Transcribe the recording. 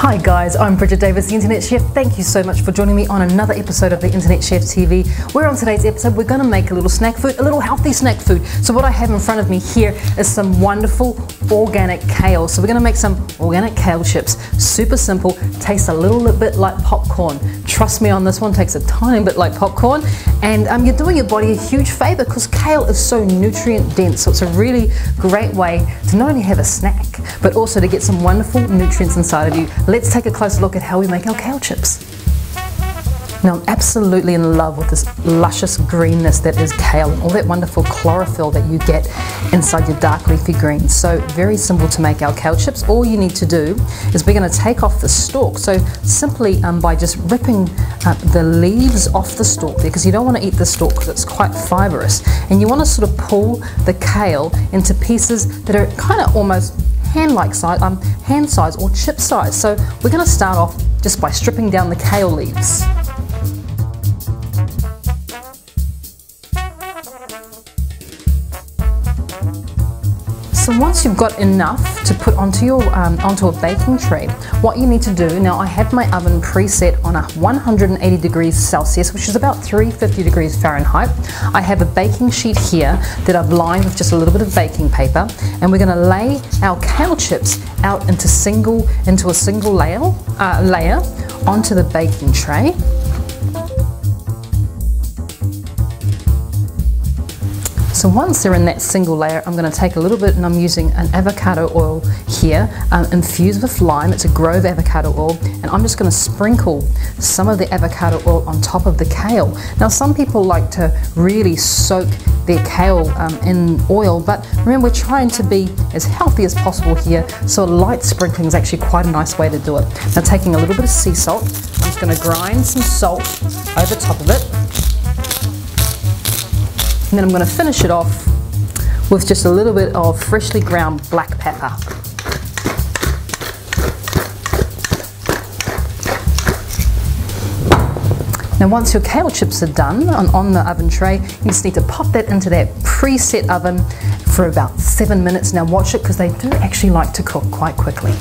Hi guys, I'm Bridget Davis, the Internet Chef. Thank you so much for joining me on another episode of the Internet Chef TV. Where on today's episode we're going to make a little snack food, a little healthy snack food. So what I have in front of me here is some wonderful organic kale. So we're going to make some organic kale chips. Super simple, tastes a little bit like popcorn. Trust me on this one, tastes a tiny bit like popcorn. And you're doing your body a huge favor because kale is so nutrient dense. So it's a really great way to not only have a snack, but also to get some wonderful nutrients inside of you. Let's take a closer look at how we make our kale chips. Now I'm absolutely in love with this luscious greenness that is kale and all that wonderful chlorophyll that you get inside your dark leafy greens. So very simple to make our kale chips. All you need to do is we're going to take off the stalk. So simply by just ripping the leaves off the stalk there, because you don't want to eat the stalk because it's quite fibrous. And you want to sort of pull the kale into pieces that are kind of almost hand size or chip size. So we're going to start off just by stripping down the kale leaves. So once you've got enough to put onto a baking tray, what you need to do, now I have my oven preset on 180 degrees Celsius, which is about 350 degrees Fahrenheit. I have a baking sheet here that I've lined with just a little bit of baking paper, and we're going to lay our kale chips out into a single layer onto the baking tray. So once they're in that single layer, I'm going to take a little bit, and I'm using an avocado oil here, infused with lime. It's a Grove avocado oil, and I'm just going to sprinkle some of the avocado oil on top of the kale. Now some people like to really soak their kale in oil, but remember we're trying to be as healthy as possible here, so a light sprinkling is actually quite a nice way to do it. Now taking a little bit of sea salt, I'm just going to grind some salt over top of it. And then I'm going to finish it off with just a little bit of freshly ground black pepper. Now once your kale chips are done on the oven tray, you just need to pop that into that preset oven for about 7 minutes. Now watch it because they do actually like to cook quite quickly.